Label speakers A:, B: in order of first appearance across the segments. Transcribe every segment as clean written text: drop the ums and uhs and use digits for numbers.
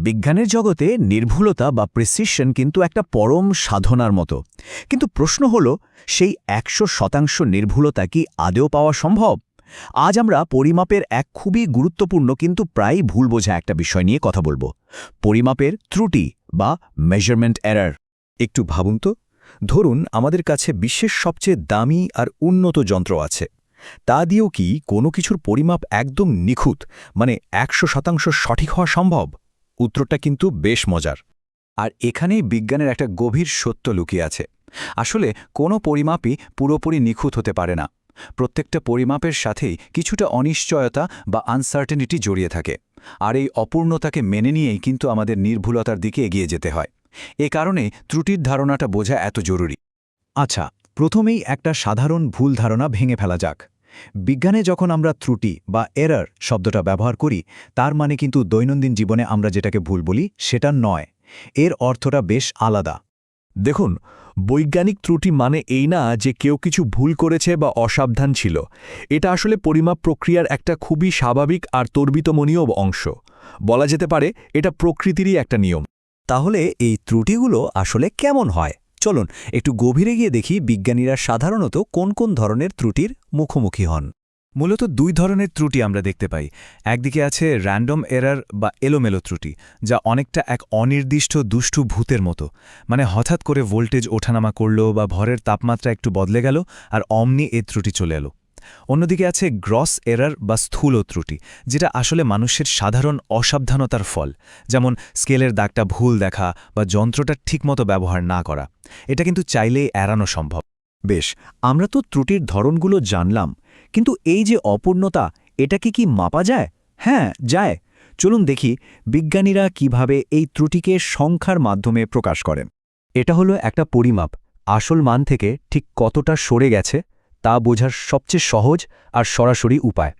A: বিজ্ঞানের জগতে নির্ভুলতা বা প্রিসিশন কিন্তু একটা পরম সাধনার মতো। কিন্তু প্রশ্ন হল, সেই ১০০% নির্ভুলতা কি আদৌ পাওয়া সম্ভব? আজ আমরা পরিমাপের এক খুবই গুরুত্বপূর্ণ কিন্তু প্রায় ভুল বোঝা একটা বিষয় নিয়ে কথা বলবো। পরিমাপের ত্রুটি বা মেজারমেন্ট এরর।
B: একটু ভাবুন তো, ধরুন আমাদের কাছে বিশ্বের সবচেয়ে দামি আর উন্নত যন্ত্র আছে। তা দিয়েও কি কোনো কিছুর পরিমাপ একদম নিখুঁত, মানে ১০০% সঠিক হওয়া সম্ভব? উত্তরটা কিন্তু বেশ মজার। আর এখানেই বিজ্ঞানের একটা গভীর সত্য লুকিয়ে আছে। আসলে কোনো পরিমাপই পুরোপুরি নিখুঁত হতে পারে না। প্রত্যেকটা পরিমাপের সাথেই কিছুটা অনিশ্চয়তা বা আনসার্টেনিটি জড়িয়ে থাকে। আর এই অপূর্ণতাকে মেনে নিয়েই কিন্তু আমাদের নির্ভুলতার দিকে এগিয়ে যেতে হয়। এ কারণে ত্রুটির ধারণাটা বোঝা এত জরুরি।
C: আচ্ছা, প্রথমেই একটা সাধারণ ভুল ধারণা ভেঙে ফেলা যাক। বিজ্ঞানে যখন আমরা ত্রুটি বা এরর শব্দটা ব্যবহার করি, তার মানে কিন্তু দৈনন্দিন জীবনে আমরা যেটাকে ভুল বলি সেটা নয়। এর অর্থটা বেশ আলাদা।
D: দেখুন, বৈজ্ঞানিক ত্রুটি মানে এই না যে কেউ কিছু ভুল করেছে বা অসাবধান ছিল। এটা আসলে পরিমাপ প্রক্রিয়ার একটা খুবই স্বাভাবিক আর তর্বিতমনীয় অংশ। বলা যেতে পারে এটা প্রকৃতিরই একটা নিয়ম।
B: তাহলে এই ত্রুটিগুলো আসলে কেমন হয়? চলুন একটু গভীরে গিয়ে দেখি বিজ্ঞানীরা সাধারণত কোন কোন ধরনের ত্রুটির মুখোমুখি হন।
C: মূলত দুই ধরনের ত্রুটি আমরা দেখতে পাই। একদিকে আছে র্যান্ডম এরর বা এলোমেলো ত্রুটি, যা অনেকটা এক অনির্দিষ্ট দুষ্টু ভূতের মতো। মানে হঠাৎ করে ভোল্টেজ ওঠানামা করল বা ভরের তাপমাত্রা একটু বদলে গেল, আর অমনি এ ত্রুটি চলে এলো। অন্যদিকে আছে গ্রস এরর বা স্থূল ত্রুটি, যেটা আসলে মানুষের সাধারণ অসাবধানতার ফল, যেমন স্কেলের দাগটা ভুল দেখা বা যন্ত্রটা ঠিকমতো ব্যবহার না করা। এটা কিন্তু চাইলেই এড়ানো সম্ভব।
B: বেশ, আমরা তো ত্রুটির ধরনগুলো জানলাম, কিন্তু এই যে অপূর্ণতা, এটাকে কি মাপা যায়? হ্যাঁ, যায়। চলুন দেখি বিজ্ঞানীরা কিভাবে এই ত্রুটিকে সংখ্যার মাধ্যমে প্রকাশ করেন। এটা হলো একটা পরিমাপ। আসল মান থেকে ঠিক কতটা সরে গেছে তা বোঝার সবচেয়ে সহজ আর সরাসরি উপায়।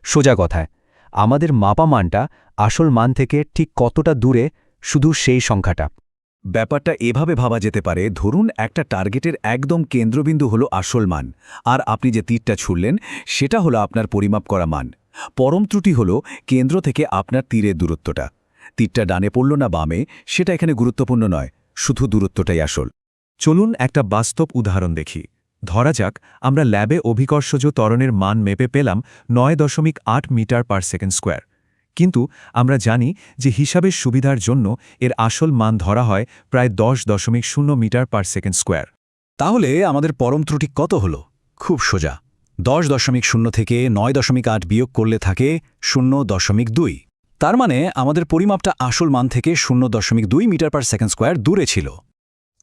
B: সোজা কথায়, আমাদের মাপা মানটা আসল মান থেকে ঠিক কতটা দূরে, শুধু সেই সংখ্যাটা।
C: ব্যাপারটা এভাবে ভাবা যেতে পারে, ধরুন একটা টার্গেটের একদম কেন্দ্রবিন্দু হলো আসল মান, আর আপনি যে তীরটা ছুড়লেন সেটা হলো আপনার পরিমাপ করা মান। পরম ত্রুটি হলো কেন্দ্র থেকে আপনার তীরের দূরত্বটা। তীরটা ডানে পড়ল না বামে, সেটা এখানে গুরুত্বপূর্ণ নয়, শুধু দূরত্বটাই আসল। চলুন একটা বাস্তব উদাহরণ দেখি। ধরা যাক আমরা ল্যাবে অভিকর্ষজ ত্বরণের মান মেপে পেলাম ৯.৮ মিটার পার সেকেন্ড স্কোয়ার। কিন্তু আমরা জানি যে হিসাবের সুবিধার জন্য এর আসল মান ধরা হয় প্রায় ১০.০ মিটার পার সেকেন্ড স্কোয়ার।
B: তাহলে আমাদের পরম ত্রুটি কত হলো? খুব সোজা, ১০.০ থেকে ৯.৮ বিয়োগ করলে থাকে ০.২। তার মানে আমাদের পরিমাপটা আসল মান থেকে ০.২ মিটার পার সেকেন্ড স্কোয়ার দূরে ছিল।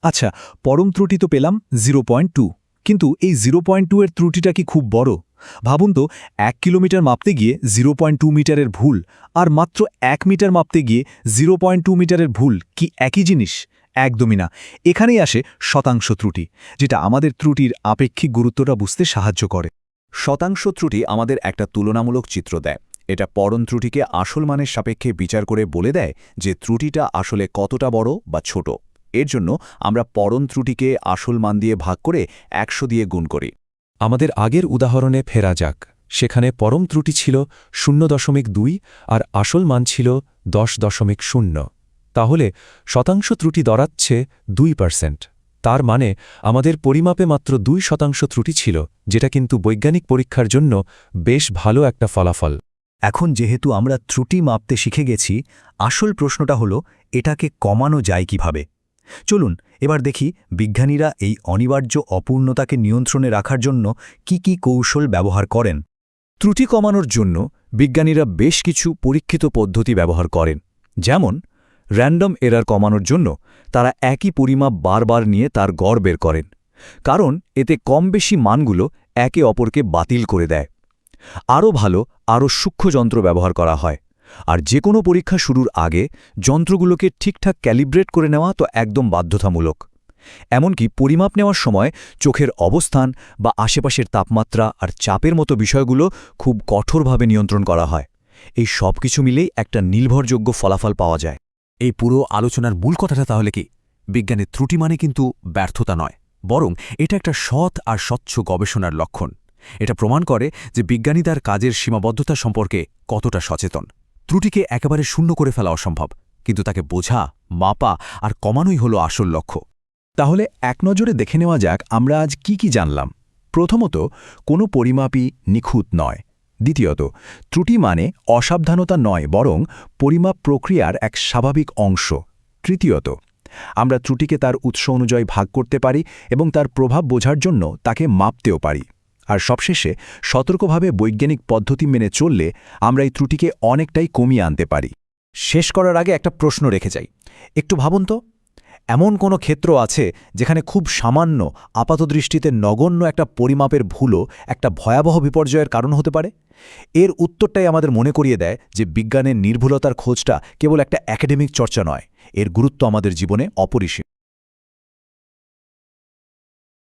C: আচ্ছা, পরম ত্রুটি তো পেলাম ০.২, কিন্তু এই ০.২ এর ত্রুটিটা কি খুব বড়? ভাবুন তো, ১ কিলোমিটার মাপতে গিয়ে ০.২ মিটারের ভুল, আর মাত্র ১ মিটার মাপতে গিয়ে ০.২ মিটারের ভুল কি একই জিনিস? একদমই না। এখানেই আসে শতাংশ ত্রুটি, যেটা আমাদের ত্রুটির আপেক্ষিক গুরুত্বটা বুঝতে সাহায্য করে।
A: শতাংশ ত্রুটি আমাদের একটা তুলনামূলক চিত্র দেয়। এটা পরম ত্রুটিকে আসল মানের সাপেক্ষে বিচার করে বলে দেয় যে ত্রুটিটা আসলে কতটা বড় বা ছোট। এর জন্য আমরা পরম ত্রুটিকে আসল মান দিয়ে ভাগ করে ১০০ দিয়ে গুণ করি।
E: আমাদের আগের উদাহরণে ফেরা যাক। সেখানে পরম ত্রুটি ছিল ০.২ আর আসল মান ছিল ১০.০। তাহলে শতাংশ ত্রুটি দাঁড়াচ্ছে ২%। তার মানে আমাদের পরিমাপে মাত্র ২% ত্রুটি ছিল, যেটা কিন্তু বৈজ্ঞানিক পরীক্ষার জন্য বেশ ভালো একটা ফলাফল।
B: এখন যেহেতু আমরা ত্রুটি মাপতে শিখে গেছি, আসল প্রশ্নটা হলো এটাকে কমানো যায় কিভাবে। চলুন এবার দেখি বিজ্ঞানীরা এই অনিবার্য অপূর্ণতাকে নিয়ন্ত্রণে রাখার জন্য কি কৌশল ব্যবহার করেন।
C: ত্রুটি কমানোর জন্য বিজ্ঞানীরা বেশ কিছু পরীক্ষিত পদ্ধতি ব্যবহার করেন। যেমন র্যান্ডম এরর কমানোর জন্য তারা একই পরিমাপ বারবার নিয়ে তার গড় বের করেন, কারণ এতে কম বেশি মানগুলো একে অপরকে বাতিল করে দেয়। আরও ভালো, আরও সূক্ষ্ম যন্ত্র ব্যবহার করা হয়। আর যে কোনো পরীক্ষা শুরুর আগে যন্ত্রগুলোকে ঠিকঠাক ক্যালিব্রেট করে নেওয়া তো একদম বাধ্যতামূলক। এমনকি পরিমাপ নেওয়ার সময় চোখের অবস্থান বা আশেপাশের তাপমাত্রা আর চাপের মতো বিষয়গুলো খুব কঠোরভাবে নিয়ন্ত্রণ করা হয়। এই সব কিছু মিলেই একটা নির্ভরযোগ্য ফলাফল পাওয়া যায়।
F: এই পুরো আলোচনার মূল কথাটা তাহলে কি? বিজ্ঞানের ত্রুটি মানে কিন্তু ব্যর্থতা নয়, বরং এটা একটা সৎ আর স্বচ্ছ গবেষণার লক্ষণ। এটা প্রমাণ করে যে বিজ্ঞানী তার কাজের সীমাবদ্ধতা সম্পর্কে কতটা সচেতন। ত্রুটিকে একেবারে শূন্য করে ফেলা অসম্ভব, কিন্তু তাকে বোঝা, মাপা আর কমানোই হলো আসল লক্ষ্য।
B: তাহলে এক নজরে দেখে নেওয়া যাক আমরা আজ কি জানলাম। প্রথমত, কোনো পরিমাপই নিখুঁত নয়। দ্বিতীয়ত, ত্রুটি মানে অসাবধানতা নয়, বরং পরিমাপ প্রক্রিয়ার এক স্বাভাবিক অংশ। তৃতীয়ত, আমরা ত্রুটিকে তার উৎস অনুযায়ী ভাগ করতে পারি এবং তার প্রভাব বোঝার জন্য তাকে মাপতেও পারি। আর সবশেষে, সতর্কভাবে বৈজ্ঞানিক পদ্ধতি মেনে চললে আমরা এই ত্রুটিকে অনেকটাই কমিয়ে আনতে পারি।
C: শেষ করার আগে একটা প্রশ্ন রেখে যাই। একটু ভাবুন তো, এমন কোনো ক্ষেত্র আছে যেখানে খুব সামান্য, আপাতদৃষ্টিতে নগণ্য একটা পরিমাপের ভুলও একটা ভয়াবহ বিপর্যয়ের কারণ হতে পারে? এর উত্তরটাই আমাদের মনে করিয়ে দেয় যে বিজ্ঞানের নির্ভুলতার খোঁজটা কেবল একটা একাডেমিক চর্চা নয়, এর গুরুত্ব আমাদের জীবনে অপরিসীম।